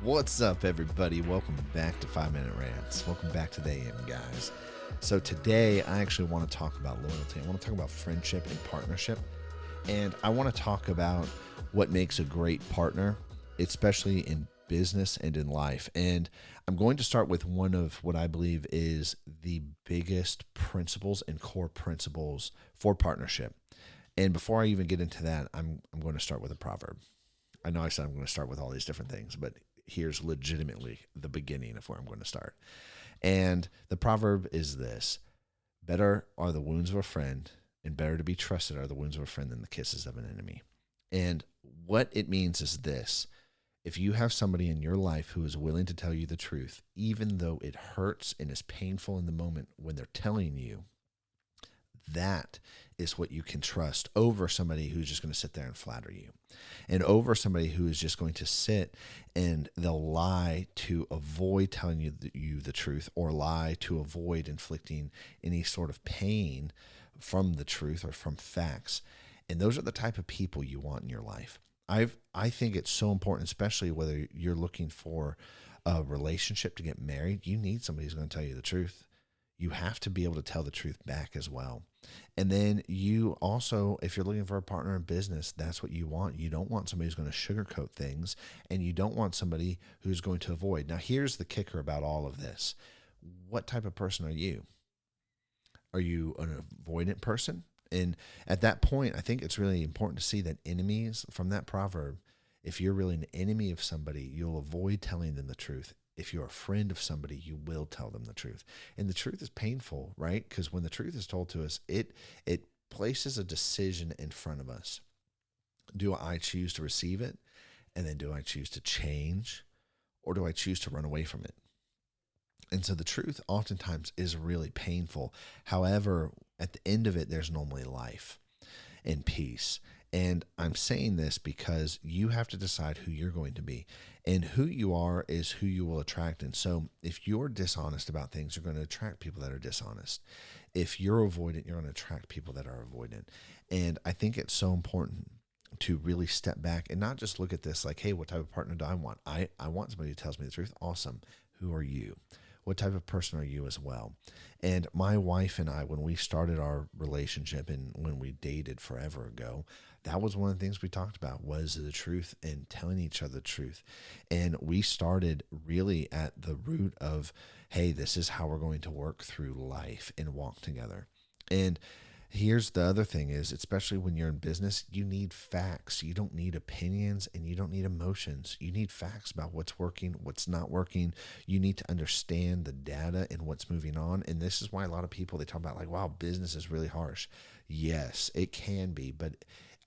What's up, everybody? Welcome back to 5 Minute Rants. Welcome back to the AM, guys. So today, I actually want to talk about loyalty. I want to talk about friendship and partnership. And I want to talk about what makes a great partner, especially in business and in life. And I'm going to start with one of what I believe is the biggest principles and core principles for partnership. And before I even get into that, I'm going to start with a proverb. I know I said I'm going to start with all these different things, but here's legitimately the beginning of where I'm going to start. And the proverb is this: better are the wounds of a friend, and better to be trusted are the wounds of a friend than the kisses of an enemy. And what it means is this: if you have somebody in your life who is willing to tell you the truth, even though it hurts and is painful in the moment when they're telling you, that is what you can trust over somebody who's just going to sit there and flatter you, and over somebody who is just going to sit and they'll lie to avoid telling you the truth, or lie to avoid inflicting any sort of pain from the truth or from facts. And those are the type of people you want in your life. I think it's so important, especially whether you're looking for a relationship to get married. You need somebody who's going to tell you the truth. You have to be able to tell the truth back as well. And then you also, if you're looking for a partner in business, that's what you want. You don't want somebody who's going to sugarcoat things, and you don't want somebody who's going to avoid. Now, here's the kicker about all of this. What type of person are you? Are you an avoidant person? And at that point, I think it's really important to see that enemies from that proverb, if you're really an enemy of somebody, you'll avoid telling them the truth. If you're a friend of somebody, you will tell them the truth. And the truth is painful, right? Because when the truth is told to us, it places a decision in front of us. Do I choose to receive it? And then do I choose to change? Or do I choose to run away from it? And so the truth oftentimes is really painful. However, at the end of it, there's normally life and peace. And I'm saying this because you have to decide who you're going to be, and who you are is who you will attract. And so if you're dishonest about things, you're going to attract people that are dishonest. If you're avoidant, you're going to attract people that are avoidant. And I think it's so important to really step back and not just look at this like, hey, what type of partner do I want? I want somebody who tells me the truth. Awesome. Who are you? What type of person are you as well? And my wife and I, when we started our relationship and when we dated forever ago, that was one of the things we talked about, was the truth and telling each other the truth. And we started really at the root of, hey, this is how we're going to work through life and walk together. And here's the other thing is, especially when you're in business, you need facts. You don't need opinions, and you don't need emotions. You need facts about what's working, what's not working. You need to understand the data and what's moving on. And this is why a lot of people, they talk about like, wow, business is really harsh. Yes, it can be, but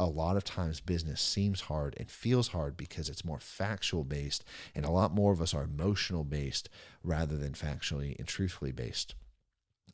a lot of times business seems hard and feels hard because it's more factual based, and a lot more of us are emotional based rather than factually and truthfully based.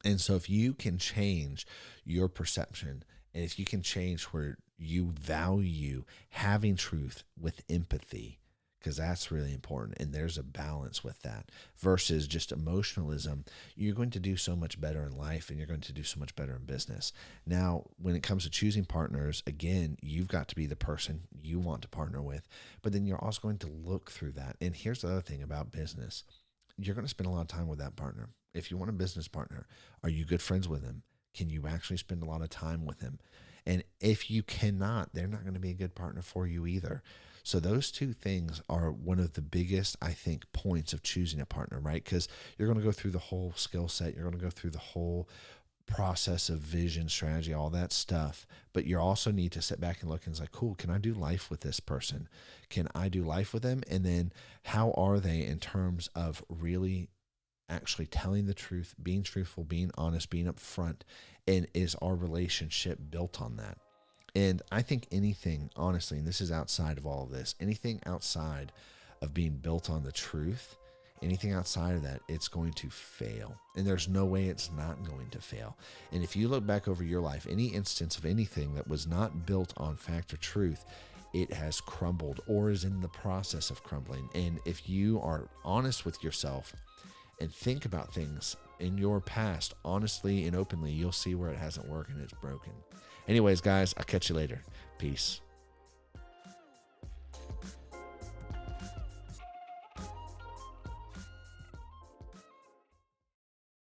And so if you can change your perception, and if you can change where you value having truth with empathy, because that's really important, and there's a balance with that, versus just emotionalism, you're going to do so much better in life, and you're going to do so much better in business. Now, when it comes to choosing partners, again, you've got to be the person you want to partner with, but then you're also going to look through that. And here's the other thing about business: you're going to spend a lot of time with that partner. If you want a business partner, are you good friends with him? Can you actually spend a lot of time with him? And if you cannot, they're not going to be a good partner for you either. So those two things are one of the biggest, I think, points of choosing a partner, right? Because you're going to go through the whole skill set. You're going to go through the whole process of vision, strategy, all that stuff. But you also need to sit back and look, and it's like, cool, can I do life with this person? Can I do life with them? And then how are they in terms of really actually telling the truth, being truthful, being honest, being upfront, and is our relationship built on that? And I think anything, honestly, and this is outside of all of this, anything outside of being built on the truth, anything outside of that, it's going to fail. And there's no way it's not going to fail. And if you look back over your life, any instance of anything that was not built on fact or truth, it has crumbled or is in the process of crumbling. And if you are honest with yourself and think about things in your past honestly and openly, you'll see where it hasn't worked and it's broken. Anyways, guys, I'll catch you later. Peace.